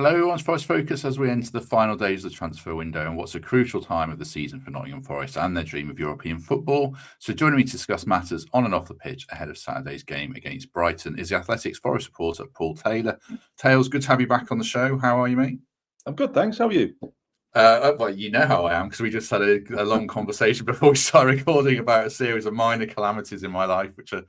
Hello, everyone's Forest Focus as we enter the final days of the transfer window and what's a crucial time of the season for Nottingham Forest and their dream of European football. So, joining me to discuss matters on and off the pitch ahead of Saturday's game against Brighton is the Athletics Forest reporter Paul Taylor. Tails, good to have you back on the show. How are you, mate? I'm good, thanks. How are you? Well, you know how I am because we just had a long conversation before we started recording about a series of minor calamities in my life, which are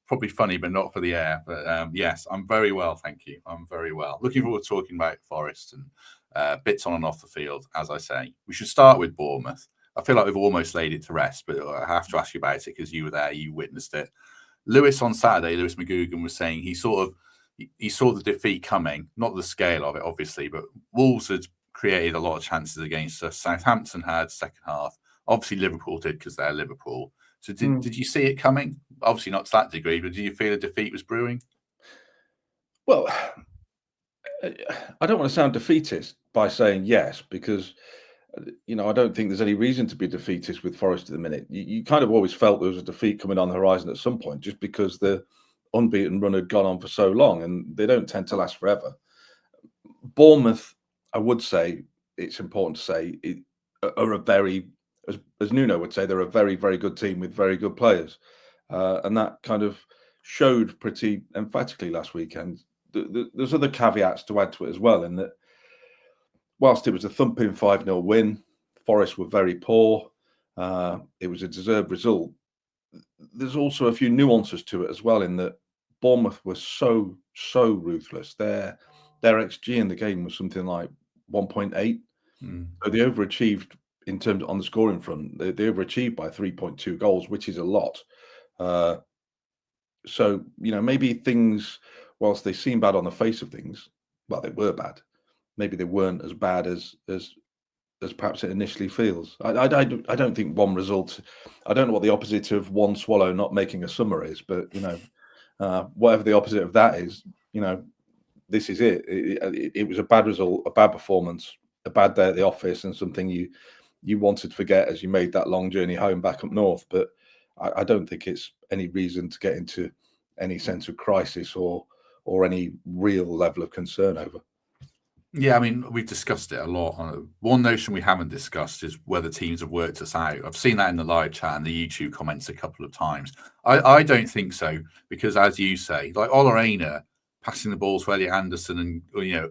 probably funny, but not for the air. But yes, I'm very well, thank you. I'm very well. Looking forward to talking about Forest and bits on and off the field, as I say. We should start with Bournemouth. I feel like we've almost laid it to rest, but I have to ask you about it because you were there, you witnessed it. Lewis on Saturday, Lewis McGugan was saying he saw the defeat coming, not the scale of it, obviously, but Wolves had created a lot of chances against us. Southampton had second half. Obviously, Liverpool did because they're Liverpool. So did you see it coming? Obviously not to that degree, but did you feel a defeat was brewing? Well, I don't want to sound defeatist by saying yes, because I don't think there's any reason to be defeatist with Forest at the minute. You kind of always felt there was a defeat coming on the horizon at some point, just because the unbeaten run had gone on for so long, and they don't tend to last forever. Bournemouth, I would say, it's important to say, are a very, as Nuno would say, they're a very, very good team with very good players. And that kind of showed pretty emphatically last weekend. There's other caveats to add to it as well, in that whilst it was a thumping 5-0 win, Forest were very poor. It was a deserved result. There's also a few nuances to it as well, in that Bournemouth was so ruthless. Their XG in the game was something like 1.8. So they overachieved in terms on the scoring front. They overachieved by 3.2 goals, which is a lot. So maybe things, whilst they seem bad on the face of things, well, they were bad. Maybe they weren't as bad as perhaps it initially feels. I don't think one result. I don't know what the opposite of one swallow not making a summer is, but whatever the opposite of that is, this is it. It was a bad result, a bad performance, a bad day at the office, and something you wanted to forget as you made that long journey home back up north. But I don't think it's any reason to get into any sense of crisis or any real level of concern over. Yeah, I mean, we've discussed it a lot. One notion we haven't discussed is whether teams have worked us out. I've seen that in the live chat and the YouTube comments a couple of times. I don't think so, because as you say, like Ola Aina passing the ball to Elliot Anderson and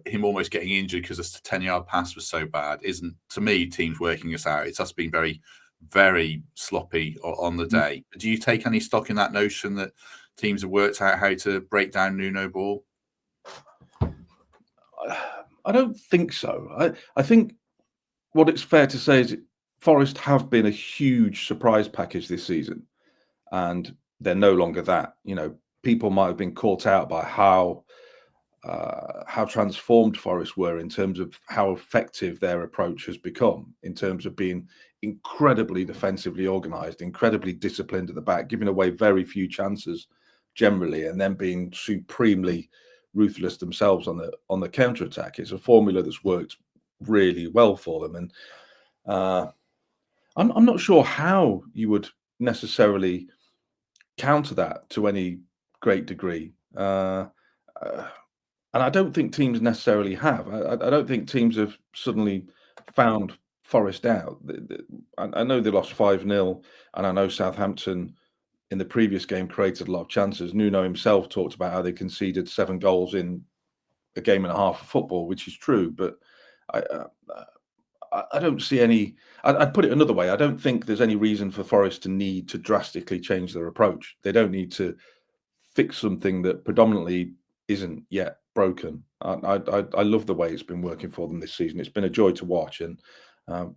him almost getting injured because a 10-yard pass was so bad isn't, to me, teams working us out. It's us being very, very sloppy on the day. Do you take any stock in that notion that teams have worked out how to break down Nuno ball? I don't think so. I think what it's fair to say is Forest have been a huge surprise package this season, and they're no longer that. People might have been caught out by how transformed Forest were in terms of how effective their approach has become, in terms of being incredibly defensively organised, incredibly disciplined at the back, giving away very few chances generally, and then being supremely ruthless themselves on the counter attack. It's a formula that's worked really well for them, and I'm not sure how you would necessarily counter that to any great degree. And I don't think teams necessarily have. I don't think teams have suddenly found Forest out. I know they lost 5-0, and I know Southampton in the previous game created a lot of chances. Nuno himself talked about how they conceded 7 goals in a game and a half of football, which is true. But I don't see any. I'd put it another way. I don't think there's any reason for Forest to need to drastically change their approach. They don't need to fix something that predominantly isn't yet broken. I love the way it's been working for them this season. It's been a joy to watch, and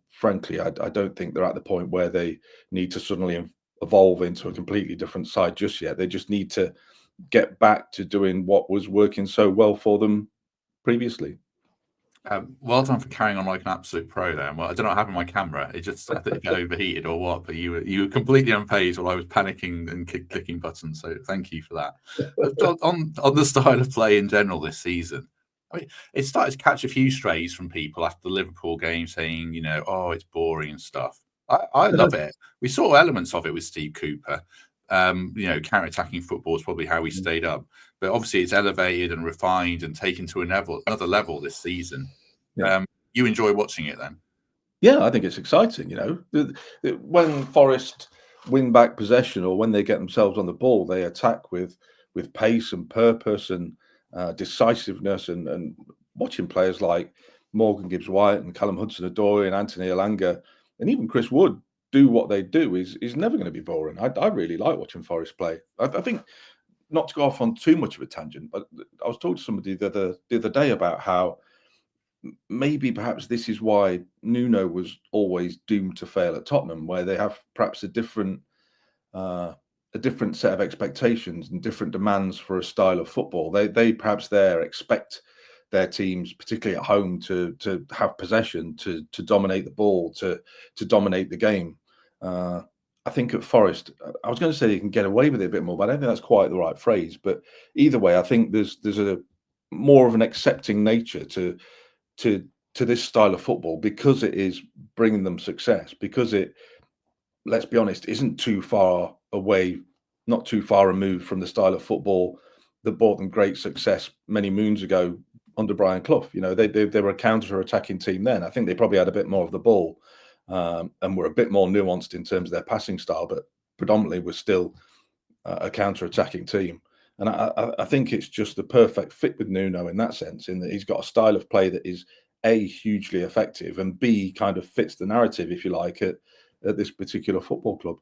frankly, I don't think they're at the point where they need to suddenly evolve into a completely different side just yet. They just need to get back to doing what was working so well for them previously. Well done for carrying on like an absolute pro there. Well, I don't know what happened to my camera. It just, I think it overheated or what, but you were completely unfazed while I was panicking and clicking buttons. So thank you for that. on the style of play in general this season, I mean, it started to catch a few strays from people after the Liverpool game saying, oh, it's boring and stuff. I love it. We saw elements of it with Steve Cooper. counter-attacking football is probably how we stayed up. But obviously, it's elevated and refined and taken to another level this season. Yeah. You enjoy watching it then? Yeah, I think it's exciting. When Forest win back possession or when they get themselves on the ball, they attack with pace and purpose and decisiveness. And watching players like Morgan Gibbs-White and Callum Hudson-Odoi and Anthony Elanga and even Chris Wood do what they do is never going to be boring. I really like watching Forest play. I think, not to go off on too much of a tangent, but I was talking to somebody the other day about how maybe perhaps this is why Nuno was always doomed to fail at Tottenham, where they have perhaps a different set of expectations and different demands for a style of football. They perhaps there expect their teams, particularly at home, to have possession, to dominate the ball, to dominate the game. I think at Forest, I was going to say you can get away with it a bit more, but I don't think that's quite the right phrase. But either way, I think there's a more of an accepting nature to this style of football because it is bringing them success, because it, let's be honest, isn't too far away, not too far removed from the style of football that brought them great success many moons ago under Brian Clough. They were a counter-attacking team then. I think they probably had a bit more of the ball and were a bit more nuanced in terms of their passing style, but predominantly were still a counter-attacking team. And I think it's just the perfect fit with Nuno in that sense, in that he's got a style of play that is A, hugely effective, and B, kind of fits the narrative, if you like, at this particular football club.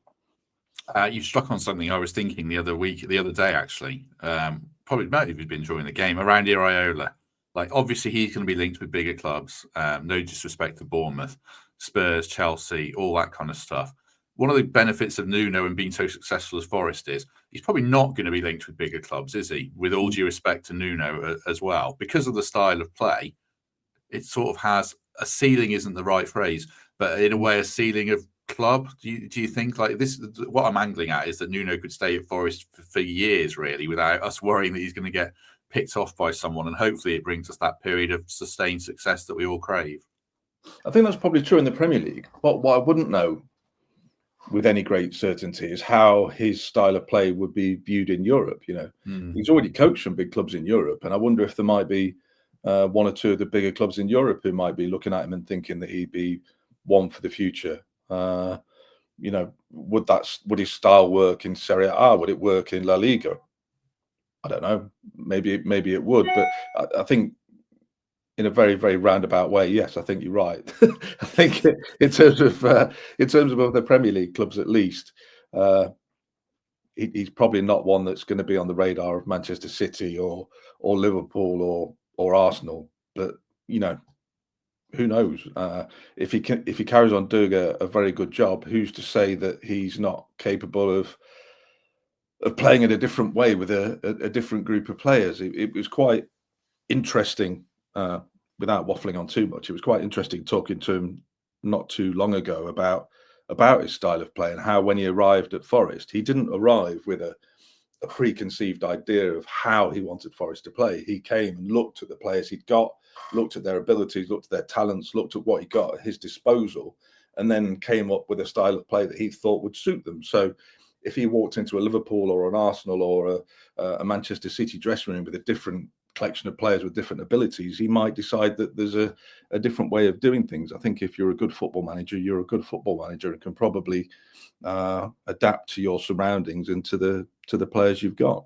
You struck on something I was thinking the other day, actually. Probably might have been during the game around Iraola. Like, obviously, he's going to be linked with bigger clubs. No disrespect to Bournemouth, Spurs, Chelsea, all that kind of stuff. One of the benefits of Nuno and being so successful as Forest is he's probably not going to be linked with bigger clubs, is he? With all due respect to Nuno as well, because of the style of play, it sort of has a ceiling. Isn't the right phrase, but in a way, a ceiling of club. Do you think like this? What I'm angling at is that Nuno could stay at Forest for years, really, without us worrying that he's going to get picked off by someone, and hopefully, it brings us that period of sustained success that we all crave. I think that's probably true in the Premier League. What I wouldn't know with any great certainty is how his style of play would be viewed in Europe. He's already coached some big clubs in Europe, and I wonder if there might be one or two of the bigger clubs in Europe who might be looking at him and thinking that he'd be one for the future. Would his style work in Serie A? Would it work in La Liga? I don't know. Maybe it would, but I think in a very, very roundabout way, yes, I think you're right. I think in terms of the Premier League clubs, at least, he's probably not one that's going to be on the radar of Manchester City or Liverpool or Arsenal. But who knows? If he carries on doing a very good job, who's to say that he's not capable of playing in a different way with a different group of players? It was quite interesting. Without waffling on too much, it was quite interesting talking to him not too long ago about his style of play and how, when he arrived at Forest, he didn't arrive with a preconceived idea of how he wanted Forest to play. He came and looked at the players he'd got, looked at their abilities, looked at their talents, looked at what he got at his disposal, and then came up with a style of play that he thought would suit them. So if he walked into a Liverpool or an Arsenal or a Manchester City dressing room with a different collection of players with different abilities, he might decide that there's a different way of doing things. I think if you're a good football manager, you're a good football manager and can probably adapt to your surroundings and to the players you've got.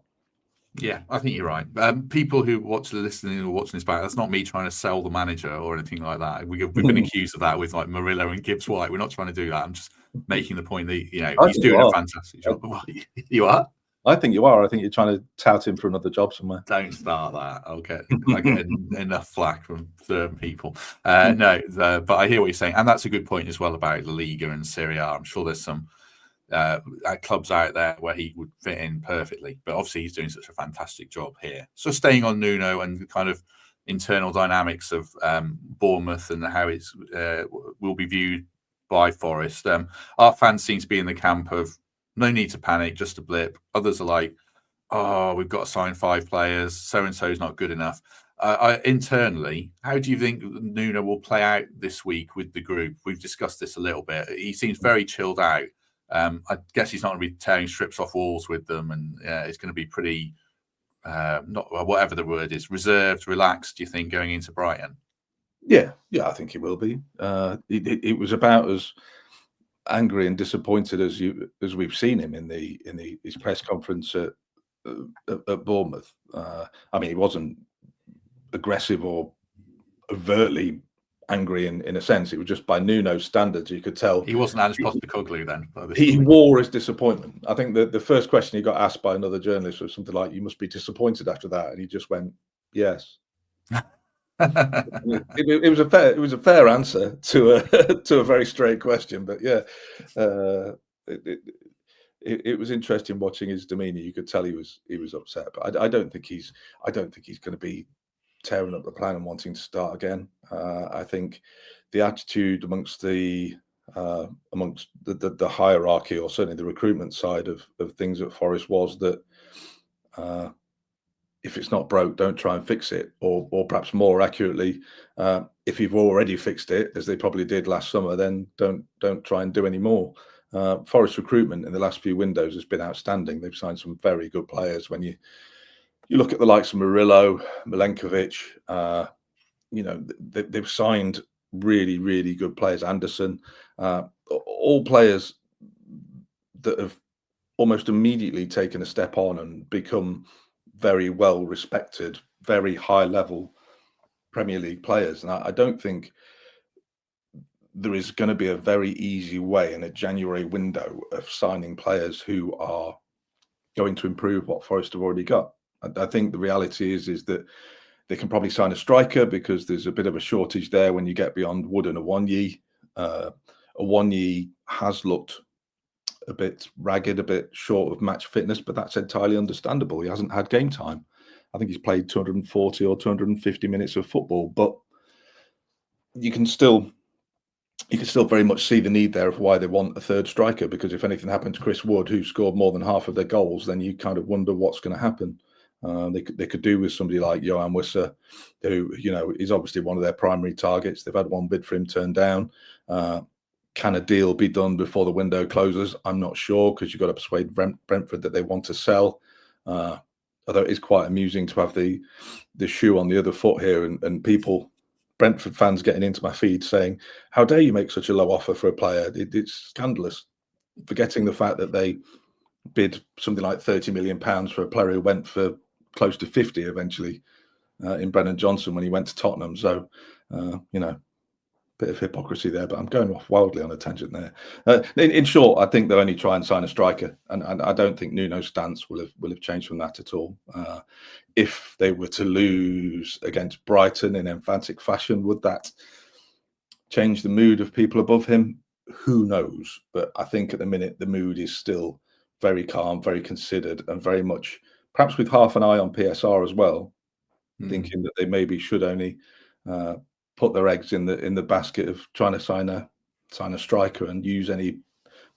Yeah, I think you're right. People who listening or watching this back, that's not me trying to sell the manager or anything like that. We've been accused of that with like Murillo and Gibbs-White. We're not trying to do that. I'm just making the point that he's doing a fantastic job. You are? I think you are. I think you're trying to tout him for another job somewhere. Don't start that. I get enough flack from certain people. But I hear what you're saying, and that's a good point as well about La Liga and Serie A. I'm sure there's some clubs out there where he would fit in perfectly, but obviously he's doing such a fantastic job here. So staying on Nuno and the kind of internal dynamics of Bournemouth and how it's will be viewed by Forest. Our fans seem to be in the camp of no need to panic, just a blip. Others are like, oh, we've got to sign 5 players. So-and-so is not good enough. Internally, how do you think Nuno will play out this week with the group? We've discussed this a little bit. He seems very chilled out. I guess he's not going to be tearing strips off walls with them, and it's going to be pretty, not whatever the word is, reserved, relaxed. Do you think going into Brighton? Yeah, I think he will be. It was about as angry and disappointed as we've seen him in his press conference at Bournemouth. I mean, he wasn't aggressive or overtly angry in a sense. It was just by Nuno's standards, you could tell he wasn't Ange Postecoglou then. He wore his disappointment. I think the first question he got asked by another journalist was something like, "You must be disappointed after that," and he just went, "Yes." It was a fair answer to a very straight question, but yeah, it was interesting watching his demeanour. You could tell he was upset, but I don't think he's going to be tearing up the plan and wanting to start again. I think the attitude amongst the hierarchy, or certainly the recruitment side of things at Forest, was that if it's not broke, don't try and fix it, or perhaps more accurately, if you've already fixed it, as they probably did last summer, then don't try and do any more. Forest recruitment in the last few windows has been outstanding. They've signed some very good players. When you look at the likes of Murillo, Milenkovic, they've signed really, really good players. Anderson, all players that have almost immediately taken a step on and become very well respected, very high level Premier League players. And I don't think there is going to be a very easy way in a January window of signing players who are going to improve what Forest have already got. I think the reality is that they can probably sign a striker because there's a bit of a shortage there when you get beyond Wood and Awoniyi. Awoniyi has looked a bit ragged, a bit short of match fitness, but that's entirely understandable. He hasn't had game time. I think he's played 240 or 250 minutes of football, but you can still very much see the need there of why they want a third striker, because if anything happened to Chris Wood, who scored more than half of their goals, then you kind of wonder what's going to happen. They could do with somebody like Johan Wissa, who is obviously one of their primary targets. They've had one bid for him turned down. Can a deal be done before the window closes? I'm not sure, because you've got to persuade Brentford that they want to sell. Although it is quite amusing to have the shoe on the other foot here, and people, Brentford fans, getting into my feed saying, "How dare you make such a low offer for a player?" It's scandalous, forgetting the fact that they bid something like £30 million for a player who went for close to 50 eventually in Brennan Johnson when he went to Tottenham. So, bit of hypocrisy there, but I'm going off wildly on a tangent there. In short, I think they'll only try and sign a striker, and I don't think Nuno's stance will have changed from that at all. If they were to lose against Brighton in emphatic fashion, would that change the mood of people above him? Who knows? But I think at the minute the mood is still very calm, very considered, and very much perhaps with half an eye on PSR as well, thinking that they maybe should only put their eggs in the basket of trying to sign a striker and use any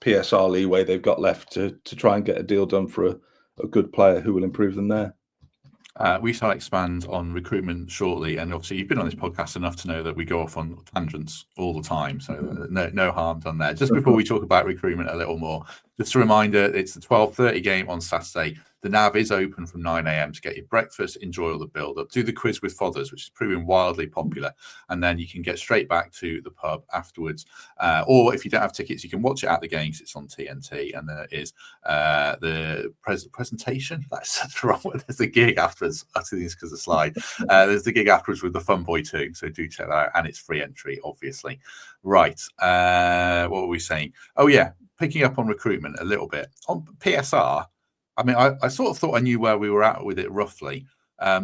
PSR leeway they've got left to try and get a deal done for a good player who will improve them there. We shall expand on recruitment shortly, and obviously you've been on this podcast enough to know that we go off on tangents all the time, so no harm done there. Just before we talk about recruitment a little more, just a reminder, it's the 12:30 game on Saturday. The NAV is open from 9 a.m. to get your breakfast, enjoy all the build-up, do the quiz with Fothers, which is proving wildly popular, and then you can get straight back to the pub afterwards. Or if you don't have tickets, you can watch it at the game because it's on TNT, and there is the presentation. That's wrong. There's the gig afterwards. I think it's because of the slide. There's the gig afterwards with the Fun Boy too, so do check that out, and it's free entry, obviously. Right. What were we saying? Oh yeah, picking up on recruitment a little bit on PSR. I mean, I sort of thought I knew where we were at with it roughly. I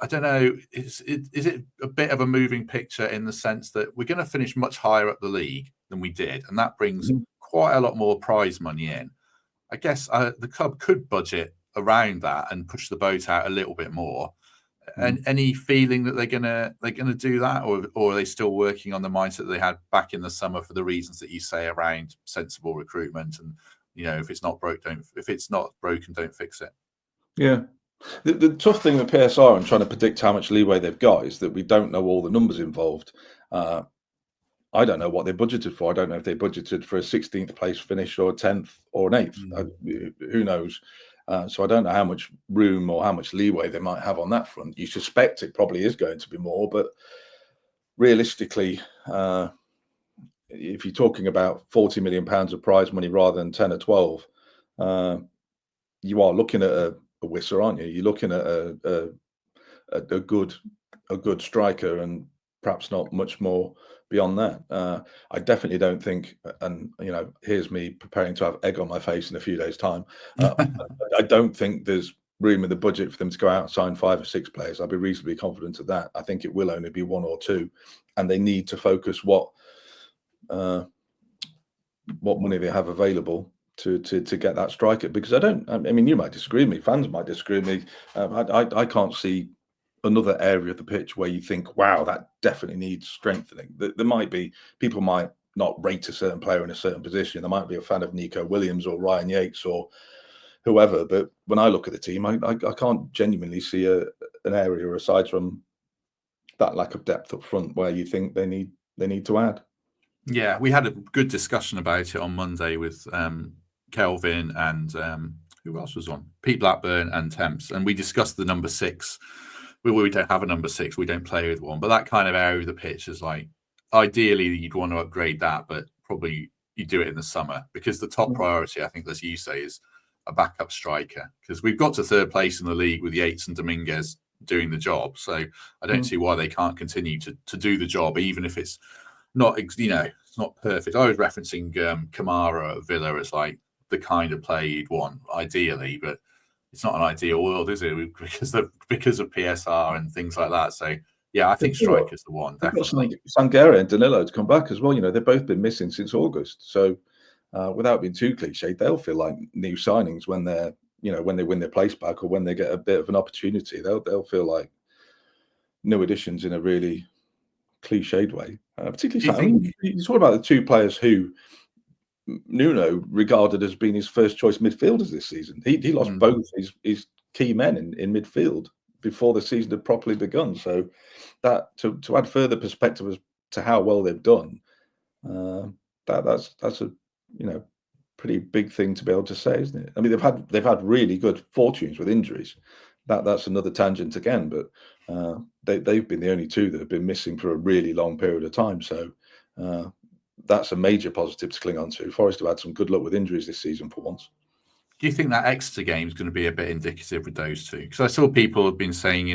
don't know. Is it a bit of a moving picture in the sense that we're going to finish much higher up the league than we did, and that brings quite a lot more prize money in? I guess the club could budget around that and push the boat out a little bit more. And any feeling that they're gonna do that, or are they still working on the mindset that they had back in the summer for the reasons that you say around sensible recruitment and if it's not broken, don't fix it. Yeah. The tough thing with PSR and trying to predict how much leeway they've got is that we don't know all the numbers involved. I don't know what they budgeted for. I don't know if they budgeted for a 16th place finish or a 10th or an 8th. Who knows? So I don't know how much room or how much leeway they might have on that front. You suspect it probably is going to be more, but realistically, if you're talking about £40 million of prize money rather than 10 or 12, you are looking at a whistler, aren't you? You're looking at a good striker, and perhaps not much more beyond that. I definitely don't think, and here's me preparing to have egg on my face in a few days' time. I don't think there's room in the budget for them to go out and sign 5 or 6 players. I'd be reasonably confident of that. I think it will only be 1 or 2, and they need to focus what money they have available to get that striker. Because I mean, you might disagree with me, fans might disagree with me. I can't see another area of the pitch where you think, wow, that definitely needs strengthening. There might be, people might not rate a certain player in a certain position. There might be a fan of Nico Williams or Ryan Yates or whoever, but when I look at the team, I can't genuinely see an area aside from that lack of depth up front where you think they need to add. Yeah, we had a good discussion about it on Monday with Kelvin and who else was on? Pete Blackburn and Temps, and we discussed the number 6. We don't have a number 6. We don't play with one, but that kind of area of the pitch is like, ideally you'd want to upgrade that, but probably you do it in the summer, because the top priority, I think, as you say, is a backup striker, because we've got to 3rd place in the league with Yates and Dominguez doing the job. So I don't see why they can't continue to do the job, even if it's not, it's not perfect. I was referencing Kamara at Villa as like the kind of player you'd want ideally, but it's not an ideal world, is it? Because of PSR and things like that. So yeah, I think striker's the one, definitely. Sangare and Danilo to come back as well. They've both been missing since August. So without being too cliche, they'll feel like new signings when they're, when they win their place back or when they get a bit of an opportunity. They'll feel like new additions in a really cliched way. Particularly, you talk about the 2 players who Nuno regarded as being his first choice midfielders this season. He lost both his key men in midfield before the season had properly begun. So that to add further perspective as to how well they've done, that's a pretty big thing to be able to say, isn't it? I mean, they've had really good fortunes with injuries. That's another tangent again, but they've been the only 2 that have been missing for a really long period of time. So that's a major positive to cling on to. Forest have had some good luck with injuries this season for once. Do you think that Exeter game is going to be a bit indicative with those 2? Because I saw people have been saying,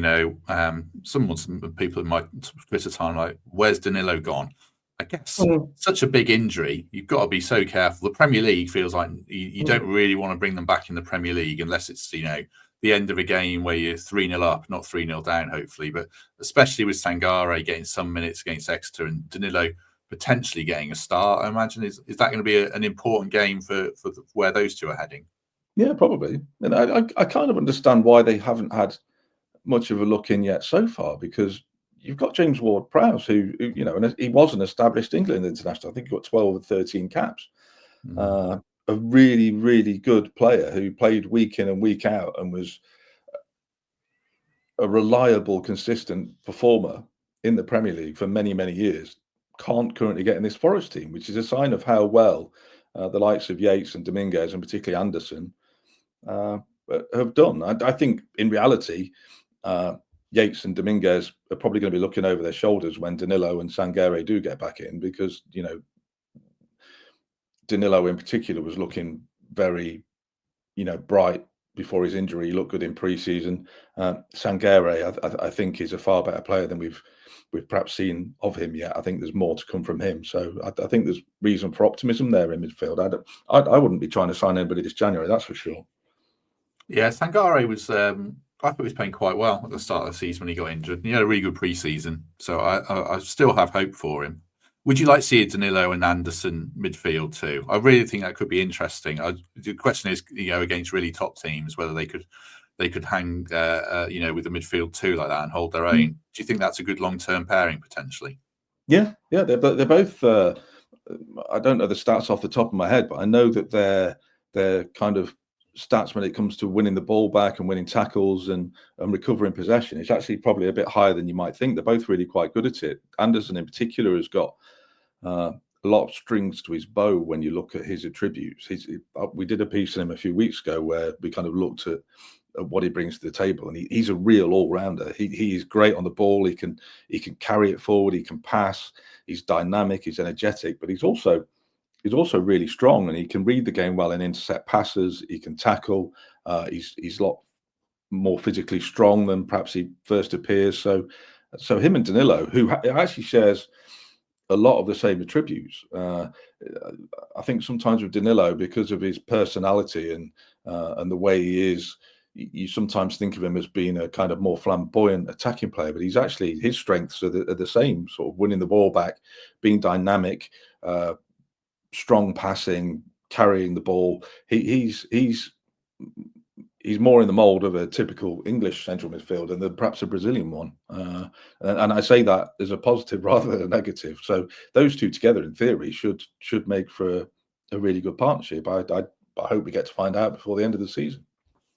some people in my Twitter time, like, where's Danilo gone? I guess such a big injury, you've got to be so careful. The Premier League feels like you don't really want to bring them back in the Premier League unless it's, the end of a game where you're 3-0 up, not 3-0 down, hopefully. But especially with Sangare getting some minutes against Exeter and Danilo potentially getting a start, I imagine, is that going to be an important game for where those 2 are heading? Yeah, probably. And I kind of understand why they haven't had much of a look in yet so far, because you've got James Ward-Prowse, who and he was an established England international. I think he got 12 or 13 caps. A really, really good player who played week in and week out and was a reliable, consistent performer in the Premier League for many, many years. Can't currently get in this Forest team, which is a sign of how well the likes of Yates and Dominguez, and particularly Anderson, have done. I think in reality, Yates and Dominguez are probably going to be looking over their shoulders when Danilo and Sangare do get back in, because Danilo in particular was looking very bright before his injury. He looked good in pre-season. Sangare, I think, is a far better player than we've perhaps seen of him yet. I think there's more to come from him. So I think there's reason for optimism there in midfield. I wouldn't be trying to sign anybody this January, that's for sure. Yeah, Sangare was, I thought he was playing quite well at the start of the season when he got injured. He had a really good pre-season, so I still have hope for him. Would you like to see a Danilo and Anderson midfield too? I really think that could be interesting. The question is, against really top teams, whether they could hang, with the midfield too like that and hold their own. Do you think that's a good long-term pairing potentially? Yeah, they're both. I don't know the stats off the top of my head, but I know that they're kind of stats when it comes to winning the ball back and winning tackles and recovering possession. It's actually probably a bit higher than you might think. They're both really quite good at it. Anderson in particular has got a lot of strings to his bow when you look at his attributes. We did a piece on him a few weeks ago where we kind of looked at what he brings to the table, and he's a real all-rounder. He is great on the ball. He can carry it forward. He can pass. He's dynamic. He's energetic, but he's also really strong, and he can read the game well and intercept passes. He can tackle. He's a lot more physically strong than perhaps he first appears. So him and Danilo, who actually shares a lot of the same attributes. I think sometimes with Danilo, because of his personality and the way he is, you sometimes think of him as being a kind of more flamboyant attacking player, but he's actually, his strengths are the same, sort of winning the ball back, being dynamic, strong passing, carrying the ball. He's more in the mold of a typical English central midfielder than perhaps a Brazilian one. And I say that as a positive rather than a negative. So those two together, in theory, should make for a really good partnership. I hope we get to find out before the end of the season.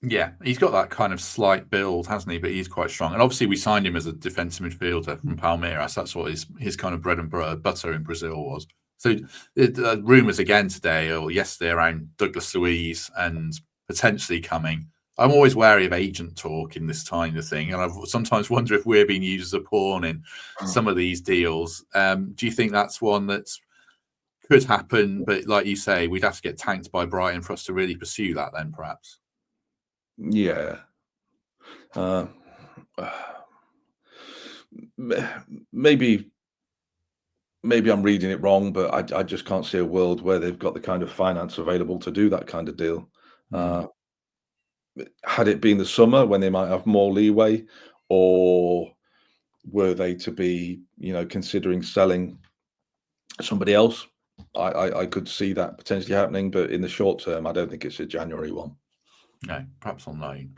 Yeah, he's got that kind of slight build, hasn't he? But he's quite strong. And obviously, we signed him as a defensive midfielder from Palmeiras. That's what his kind of bread and butter in Brazil was. So rumours again today or yesterday around Douglas Luiz and potentially coming. I'm always wary of agent talk in this kind of thing, and I sometimes wonder if we're being used as a pawn in some of these deals. Do you think that's one that could happen? But like you say, we'd have to get tanked by Brighton for us to really pursue that then, perhaps. Yeah. Maybe I'm reading it wrong, but I just can't see a world where they've got the kind of finance available to do that kind of deal. Had it been the summer when they might have more leeway, or were they to be, considering selling somebody else, I could see that potentially happening. But in the short term, I don't think it's a January one. No, perhaps on loan.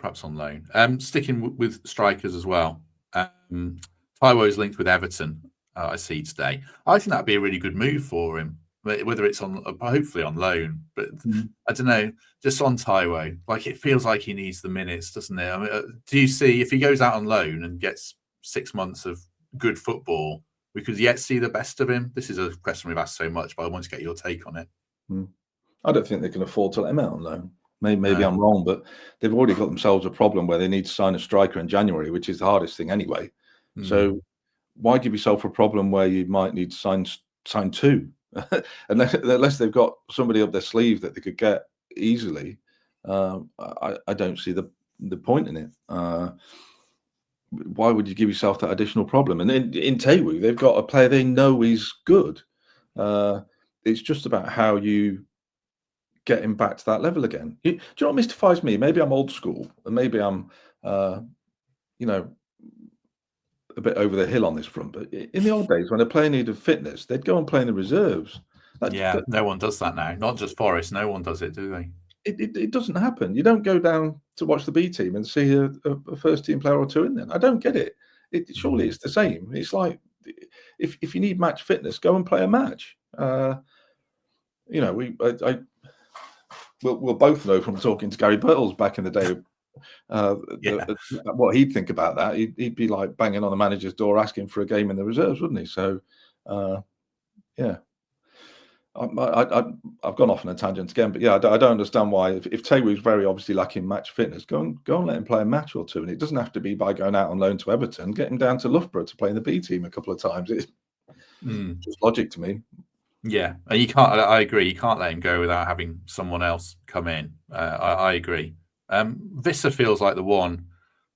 Sticking with strikers as well. Taiwo's linked with Everton. I see today. I think that'd be a really good move for him, whether it's hopefully on loan. But I don't know. Just on Taiwo, like it feels like he needs the minutes, doesn't it? I mean, do you see if he goes out on loan and gets 6 months of good football, we could yet see the best of him? This is a question we've asked so much, but I want to get your take on it. I don't think they can afford to let him out on loan. Maybe I'm wrong, but they've already got themselves a problem where they need to sign a striker in January, which is the hardest thing anyway. So why give yourself a problem where you might need to sign two, unless they've got somebody up their sleeve that they could get easily? I don't see the point in it. Why would you give yourself that additional problem? And in Taiwo, they've got a player they know is good. It's just about how you get him back to that level again. Do you know what mystifies me? Maybe I'm old school, and maybe I'm, a bit over the hill on this front. But in the old days, when a player needed fitness, they'd go and play in the reserves. No one does that now. Not just Forest. No one does it, do they? It doesn't happen. You don't go down to watch the B team and see a first team player or two in there. I don't get it. Surely it's the same. It's like if you need match fitness, go and play a match. We'll both know from talking to Gary Birtles back in the day what he'd think about that. He'd be like banging on the manager's door asking for a game in the reserves, wouldn't he? So, I've gone off on a tangent again, but I don't understand why if Taiwo's very obviously lacking match fitness, go and let him play a match or two, and it doesn't have to be by going out on loan to Everton. Get him down to Loughborough to play in the B team a couple of times. It's just logic to me. Yeah, and you can't. I agree. You can't let him go without having someone else come in. I agree. Visser feels like the one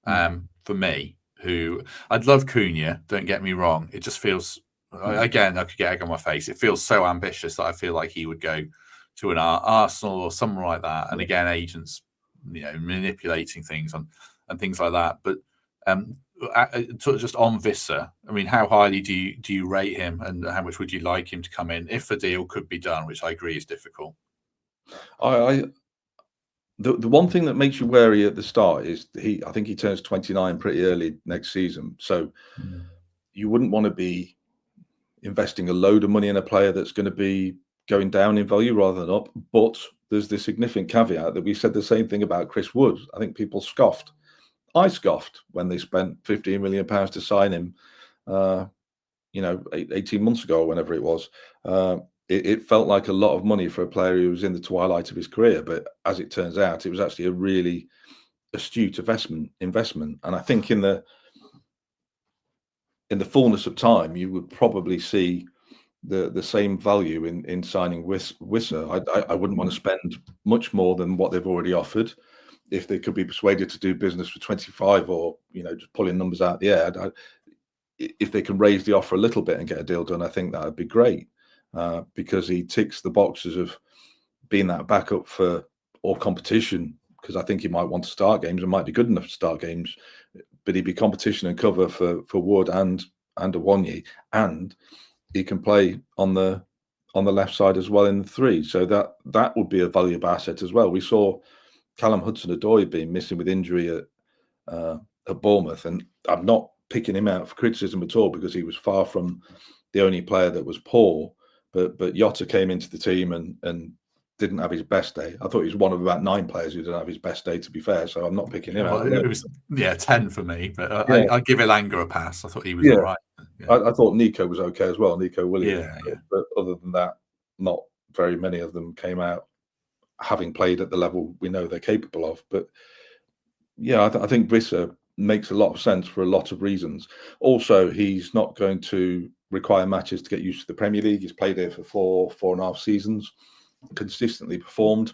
for me. Who I'd love Cunha. Don't get me wrong. It just feels. Again, I could get egg on my face. It feels so ambitious that I feel like he would go to an Arsenal or somewhere like that. And again, agents, manipulating things and things like that. But just on Visser, I mean, how highly do you rate him, and how much would you like him to come in if the deal could be done, which I agree is difficult? The one thing that makes you wary at the start is I think he turns 29 pretty early next season, so you wouldn't want to be investing a load of money in a player that's going to be going down in value rather than up. But there's the significant caveat that we said the same thing about Chris Wood. I think people scoffed. I scoffed when they spent £15 million to sign him 18 months ago or whenever it was, it felt like a lot of money for a player who was in the twilight of his career. But as it turns out, it was actually a really astute investment. And I think in the fullness of time, you would probably see the same value in signing Wissa. I wouldn't want to spend much more than what they've already offered. If they could be persuaded to do business for 25, or just pulling numbers out of the air, if they can raise the offer a little bit and get a deal done, I think that would be great, because he ticks the boxes of being that backup for all competition. Because I think he might want to start games and might be good enough to start games, but he'd be competition and cover for Wood and Awoniyi, and he can play on the left side as well in the three. So that would be a valuable asset as well. We saw Callum Hudson-Odoi being missing with injury at Bournemouth, and I'm not picking him out for criticism at all, because he was far from the only player that was poor. But Jota came into the team and didn't have his best day. I thought he was one of about 9 players who didn't have his best day, to be fair. So I'm not picking him out. It was 10 for me, but I give Elanga a pass. I thought he was all right. I thought Nico was okay as well, Nico Williams. But other than that, not very many of them came out having played at the level we know they're capable of. But yeah, I think Wissa makes a lot of sense for a lot of reasons. Also, he's not going to require matches to get used to the Premier League. He's played here for 4.5 seasons, consistently performed,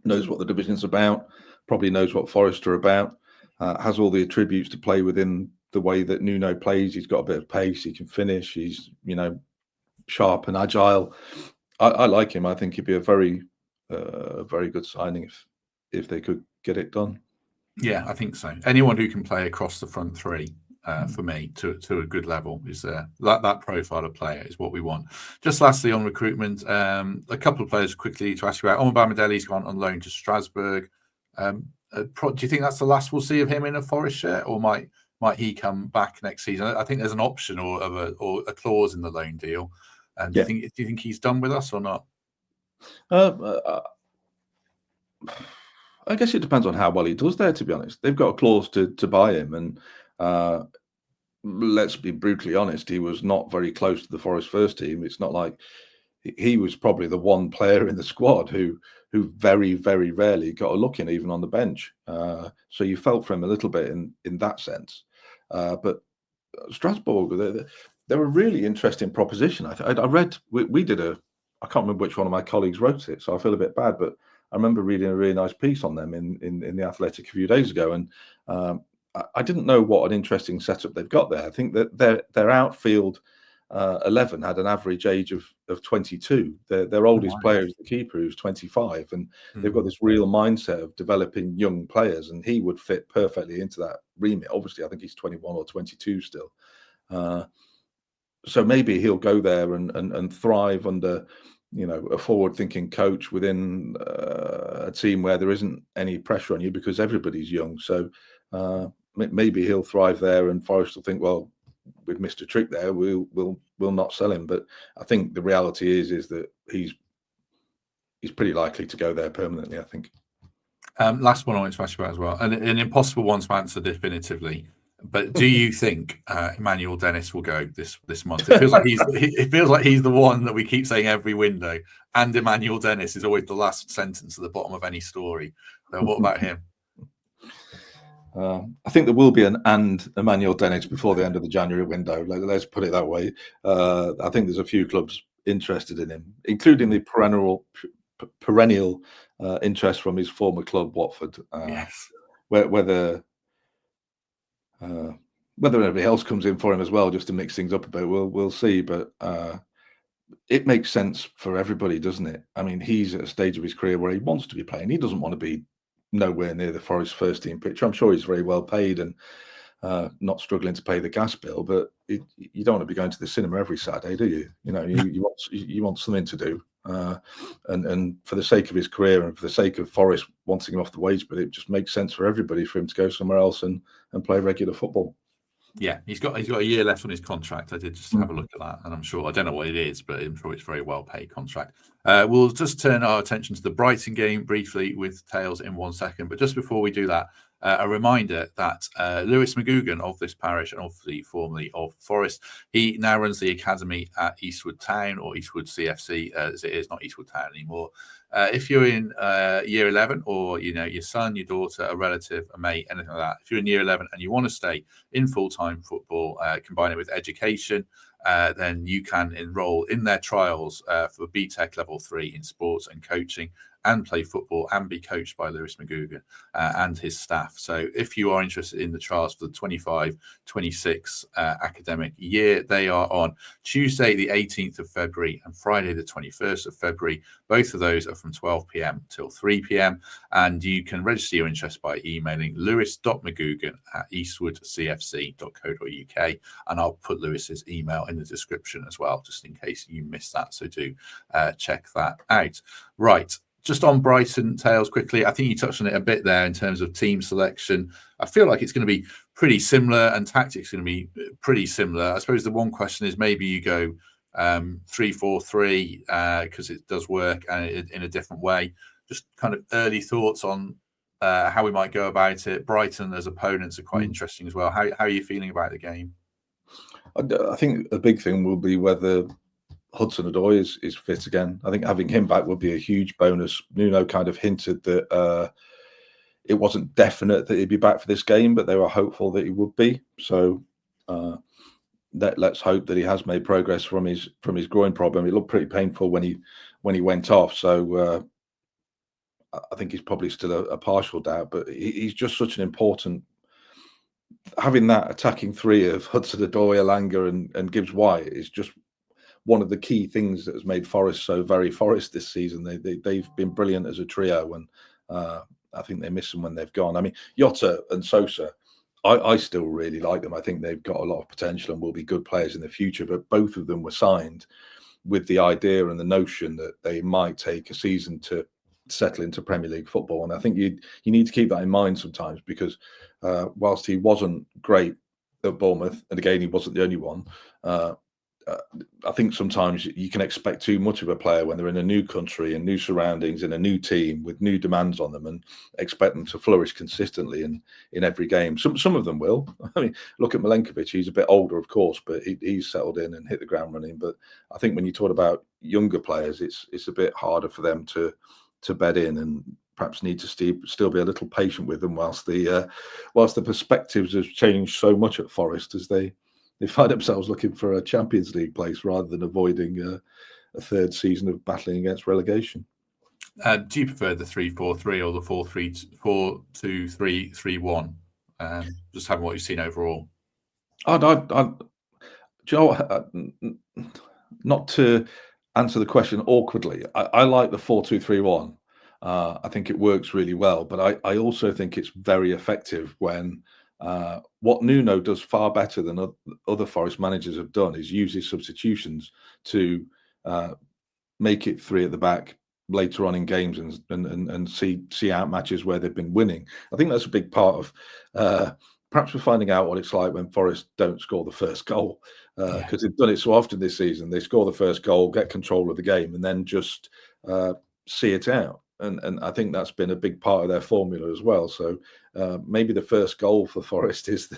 knows what the division's about, probably knows what Forest are about, has all the attributes to play within the way that Nuno plays. He's got a bit of pace, he can finish, he's sharp and agile. I like him. I think he'd be a very good signing if they could get it done. Yeah, I think so. Anyone who can play across the front three, for me, to a good level, is that profile of player is what we want. Just lastly on recruitment, a couple of players quickly to ask you about. Omobamidele's gone on loan to Strasbourg. Do you think that's the last we'll see of him in a Forest shirt, or might he come back next season? I think there's an option or a clause in the loan deal. Do you think he's done with us or not? I guess it depends on how well he does there, to be honest. They've got a clause to buy him, and let's be brutally honest, he was not very close to the Forest first team. It's not like he was probably the one player in the squad who very, very rarely got a look in, even on the bench. So you felt for him a little bit in that sense. But Strasbourg, they're a really interesting proposition. I read, we did I can't remember which one of my colleagues wrote it, so I feel a bit bad, but I remember reading a really nice piece on them in the Athletic a few days ago, and I didn't know what an interesting setup they've got there. I think that their outfield 11 had an average age of 22. Their oldest player is the keeper, who's 25, and they've got this real mindset of developing young players, and he would fit perfectly into that remit. Obviously, I think he's 21 or 22 still. So maybe he'll go there and thrive under a forward-thinking coach within a team where there isn't any pressure on you because everybody's young. So maybe he'll thrive there, and Forest will think, well, we've missed a trick there. We'll not sell him. But I think the reality is that he's pretty likely to go there permanently, I think. Last one I want to ask you about as well, and an impossible one to answer definitively. But do you think Emmanuel Dennis will go this month? It feels like he's the one that we keep saying every window, and Emmanuel Dennis is always the last sentence at the bottom of any story. So what about him? I think there will be an "and" Emmanuel Dennis before the end of the January window. Let's put it that way. I think there's a few clubs interested in him, including the perennial interest from his former club, Watford. Yes. Whether anybody else comes in for him as well, just to mix things up a bit, we'll see. But it makes sense for everybody, doesn't it? I mean, he's at a stage of his career where he wants to be playing. He doesn't want to be nowhere near the Forest first team picture. I'm sure he's very well paid and not struggling to pay the gas bill, but you don't want to be going to the cinema every Saturday, do you? You want something to do. And for the sake of his career and for the sake of Forest wanting him off the wage bill, it just makes sense for everybody for him to go somewhere else and play regular football. Yeah, he's got a year left on his contract. I did just have a look at that, and I'm sure, I don't know what it is, but I'm sure it's a very well paid contract. We'll just turn our attention to the Brighton game briefly with Tails in 1 second. But just before we do that, A reminder that Lewis McGugan of this parish and obviously formerly of Forest, he now runs the academy at Eastwood Town, or Eastwood CFC as it is, not Eastwood Town anymore. If you're in year 11, or your son, your daughter, a relative, a mate, anything like that, if you're in year 11 and you want to stay in full-time football, combine it with education, then you can enroll in their trials for BTEC level 3 in sports and coaching, and play football and be coached by Lewis McGugan and his staff. So if you are interested in the trials for the 25-26 academic year, they are on Tuesday the 18th of February and Friday the 21st of February. Both of those are from 12 p.m. till 3 p.m. and you can register your interest by emailing lewis.mcgugan@eastwoodcfc.co.uk, and I'll put Lewis's email in the description as well, just in case you missed that. So do check that out. Right. Just on Brighton tails quickly, I think you touched on it a bit there in terms of team selection. I feel like it's going to be pretty similar, and tactics going to be pretty similar. I suppose the one question is maybe you go 3-4-3 because it does work and in a different way. Just kind of early thoughts on how we might go about it. Brighton as opponents are quite interesting as well. How are you feeling about the game? I think a big thing will be whether Hudson-Odoi is fit again. I think having him back would be a huge bonus. Nuno kind of hinted that it wasn't definite that he'd be back for this game, but they were hopeful that he would be. So let's hope that he has made progress from his groin problem. It looked pretty painful when he went off. So I think he's probably still a partial doubt, but he's just such an important. Having that attacking three of Hudson-Odoi, Elanga, and Gibbs-White is just one of the key things that has made Forest so very Forest this season. They've been brilliant as a trio, and I think they miss them when they've gone. I mean, Jota and Sosa, I still really like them. I think they've got a lot of potential and will be good players in the future, but both of them were signed with the idea and the notion that they might take a season to settle into Premier League football. And I think you need to keep that in mind sometimes, because whilst he wasn't great at Bournemouth, and again, he wasn't the only one, I think sometimes you can expect too much of a player when they're in a new country and new surroundings in a new team with new demands on them, and expect them to flourish consistently in every game. Some of them will. I mean, look at Milenkovic. He's a bit older, of course, but he's settled in and hit the ground running. But I think when you talk about younger players, it's a bit harder for them to bed in, and perhaps need to still be a little patient with them whilst the perspectives have changed so much at Forest as they find themselves looking for a Champions League place rather than avoiding a third season of battling against relegation. Do you prefer the 3-4-3 or the 4-2-3-1? Just having what you've seen overall. Not to answer the question awkwardly, I like the 4-2-3-1. I think it works really well, but I also think it's very effective when what Nuno does far better than other Forest managers have done is use his substitutions to make it three at the back later on in games and see out matches where they've been winning. I think that's a big part of perhaps we're finding out what it's like when Forest don't score the first goal, because they've done it so often this season. They score the first goal, get control of the game, and then just see it out. And I think that's been a big part of their formula as well. So maybe the first goal for Forest is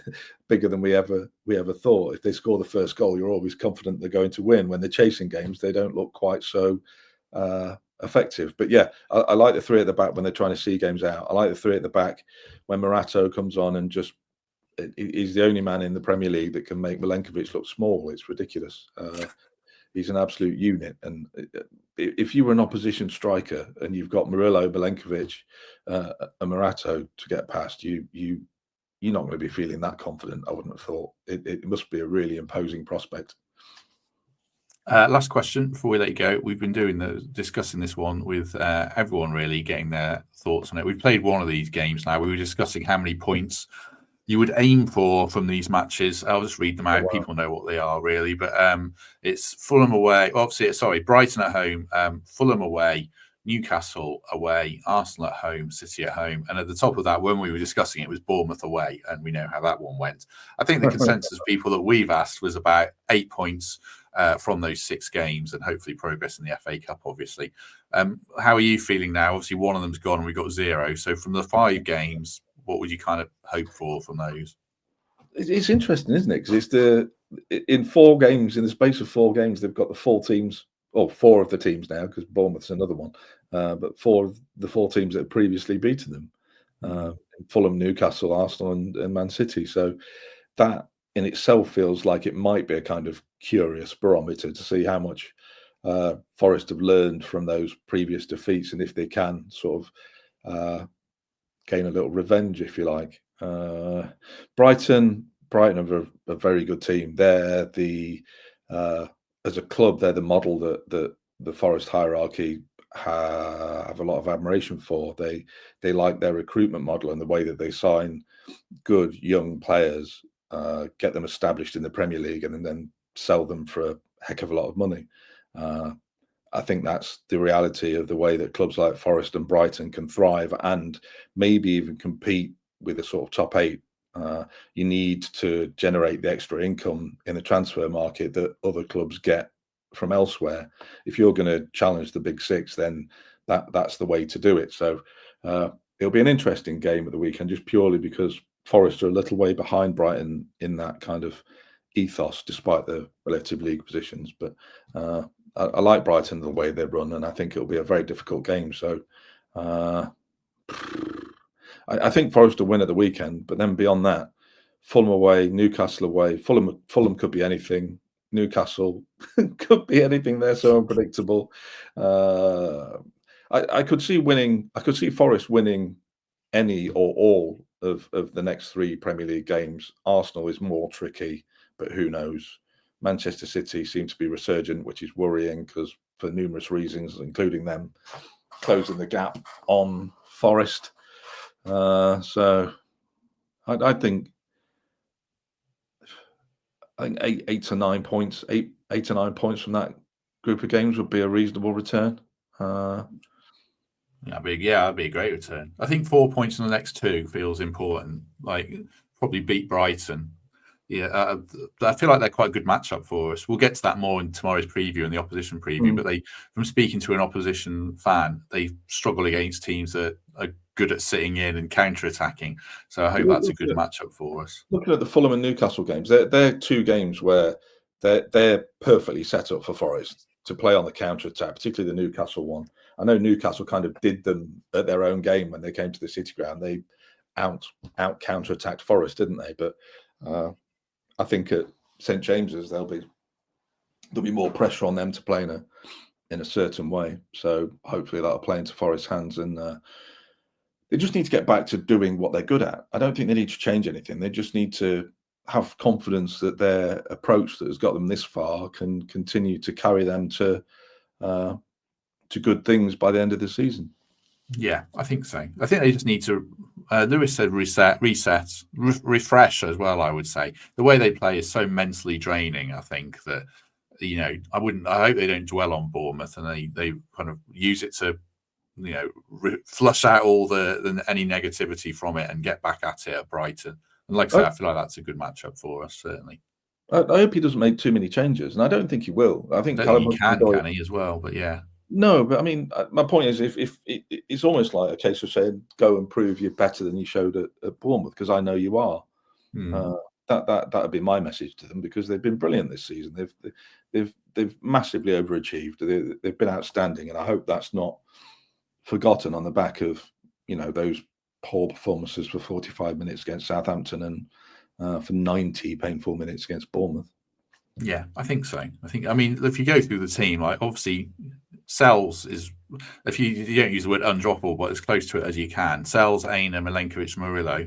bigger than we ever thought. If they score the first goal, you're always confident they're going to win. When they're chasing games, they don't look quite so effective. But yeah, I like the three at the back when they're trying to see games out. I like the three at the back when Morato comes on and just he's the only man in the Premier League that can make Milenkovic look small. It's ridiculous. He's an absolute unit. And if you were an opposition striker and you've got Murillo, Milenkovic, and Morato to get past, you're not going to be feeling that confident, I wouldn't have thought. It must be a really imposing prospect. Last question before we let you go. We've been discussing this one with everyone, really getting their thoughts on it. We've played one of these games now. We were discussing how many points you would aim for from these matches. I'll just read them out. Oh, wow. People know what they are, really. But it's Fulham away. Obviously, Brighton at home, Fulham away, Newcastle away, Arsenal at home, City at home. And at the top of that, when we were discussing it, was Bournemouth away. And we know how that one went. I think the consensus people that we've asked was about 8 points from those 6 games, and hopefully progress in the FA Cup, obviously. How are you feeling now? Obviously, one of them's gone and we got 0. So from the 5 games, what would you kind of hope for from those? It's interesting, isn't it? Because in 4 games, in the space of 4 games, they've got the 4 teams, or 4 of the teams now, because Bournemouth's another one, but 4 of the 4 teams that have previously beaten them, Fulham, Newcastle, Arsenal, and Man City. So that in itself feels like it might be a kind of curious barometer to see how much Forest have learned from those previous defeats, and if they can sort of gain a little revenge, if you like. Brighton are a very good team. They're as a club, they're the model that the Forest hierarchy have a lot of admiration for. They like their recruitment model and the way that they sign good young players, get them established in the Premier League, and then sell them for a heck of a lot of money. I think that's the reality of the way that clubs like Forest and Brighton can thrive and maybe even compete with a sort of top 8. You need to generate the extra income in the transfer market that other clubs get from elsewhere. If you're going to challenge the big 6, then that's the way to do it. So it'll be an interesting game at the weekend, just purely because Forest are a little way behind Brighton in that kind of ethos, despite the relative league positions. But I like Brighton the way they run, and I think it'll be a very difficult game. So I think Forest will win at the weekend, but then beyond that, Fulham away, Newcastle away. Fulham could be anything. Newcastle could be anything. They're so unpredictable. I could see winning. I could see Forest winning any or all of the next 3 Premier League games. Arsenal is more tricky, but who knows? Manchester City seem to be resurgent, which is worrying because for numerous reasons, including them closing the gap on Forest. So I think 8 to 9 points, 8 to 9 points from that group of games would be a reasonable return. That'd be a great return. I think 4 points in the next 2 feels important. Like probably beat Brighton. Yeah, I feel like they're quite a good matchup for us. We'll get to that more in tomorrow's preview and the opposition preview. But from speaking to an opposition fan, they struggle against teams that are good at sitting in and counter-attacking. So I hope that's a good matchup for us. Looking at the Fulham and Newcastle games, they're 2 games where they're perfectly set up for Forest to play on the counter-attack, particularly the Newcastle one. I know Newcastle kind of did them at their own game when they came to the City Ground. They out counter-attacked Forest, didn't they? But I think at St James's there'll be more pressure on them to play in a certain way. So hopefully that'll play into Forest's hands, and they just need to get back to doing what they're good at. I don't think they need to change anything. They just need to have confidence that their approach that has got them this far can continue to carry them to good things by the end of the season. Yeah, I think so. I think they just need to. Lewis said refresh as well. I would say the way they play is so mentally draining. I think that I hope they don't dwell on Bournemouth and they kind of use it to flush out all any negativity from it and get back at it at Brighton. And like I say, I feel like that's a good matchup for us, certainly. I hope he doesn't make too many changes, and I don't think he will. I think he can he as well, but yeah. No, but I mean, my point is, if it's almost like a case of saying, "Go and prove you're better than you showed at Bournemouth," because I know you are. That would be my message to them, because they've been brilliant this season. They've massively overachieved. They've been outstanding, and I hope that's not forgotten on the back of those poor performances for 45 minutes against Southampton and for 90 painful minutes against Bournemouth. Yeah, I think so. I mean, if you go through the team, like obviously Sells is, if you don't use the word undroppable, but as close to it as you can. Sells, Aina, Milenkovic, Murillo,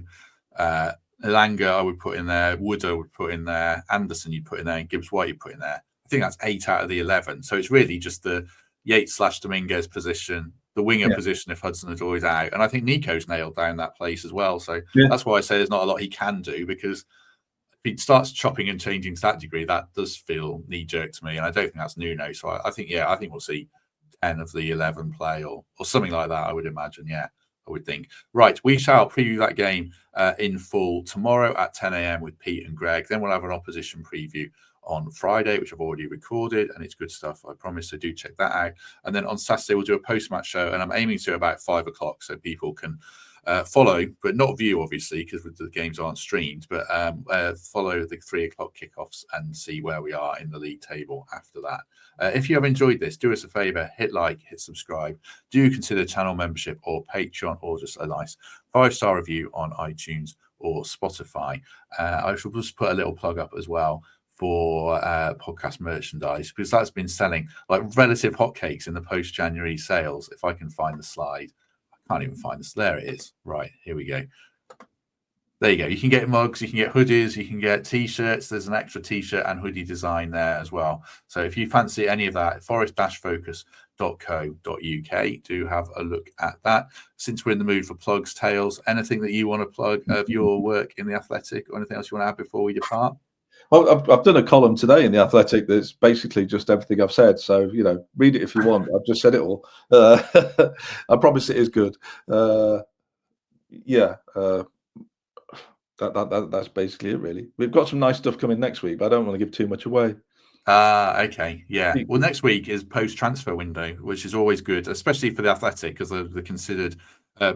Elanga I would put in there, Wood I would put in there, Anderson you'd put in there, and Gibbs White you'd put in there. I think that's 8 out of the 11. So it's really just the Yates/Dominguez position, the winger position if Hudson-Odoi's out. And I think Nico's nailed down that place as well. So that's why I say there's not a lot he can do, because if he starts chopping and changing to that degree, that does feel knee-jerk to me. And I don't think that's Nuno. So I think we'll see 10 of the 11 play or something like that, I would imagine. Yeah, I would think. Right, we shall preview that game in full tomorrow at 10 a.m. with Pete and Greg. Then we'll have an opposition preview on Friday, which I've already recorded, and it's good stuff, I promise, so do check that out. And then on Saturday we'll do a post-match show, and I'm aiming to about 5 o'clock so people can follow, but not view, obviously, because the games aren't streamed, but follow the 3 o'clock kickoffs and see where we are in the league table after that. If you have enjoyed this, do us a favor, hit like, hit subscribe. Do consider channel membership or Patreon, or just a nice 5-star review on iTunes or Spotify. I should just put a little plug up as well for podcast merchandise, because that's been selling like relative hotcakes in the post-January sales. If I can find the slide. Can't even find this. There it is. Right, here we go. There you go. You can get mugs, you can get hoodies, you can get t-shirts. There's an extra t-shirt and hoodie design there as well. So if you fancy any of that, forest-focus.co.uk, do have a look at that. Since we're in the mood for plugs, Tails, anything that you want to plug of your work in the Athletic, or anything else you want to add before we depart? Well, I've done a column today in the Athletic that's basically just everything I've said. So, read it if you want. I've just said it all. I promise it is good. That's basically it, really. We've got some nice stuff coming next week, but I don't want to give too much away. Okay, yeah. Well, next week is post-transfer window, which is always good, especially for the Athletic, because of the considered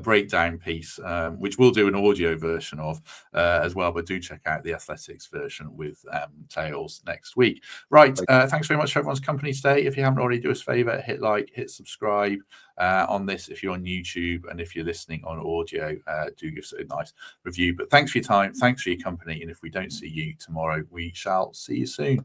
breakdown piece, which we'll do an audio version of as well. But do check out the Athletics version with Tails next week. Right. Thanks very much for everyone's company today. If you haven't already, do us a favor, hit like, hit subscribe on this if you're on YouTube, and if you're listening on audio, do give us a nice review. But thanks for your time, thanks for your company, and if we don't see you tomorrow, we shall see you soon.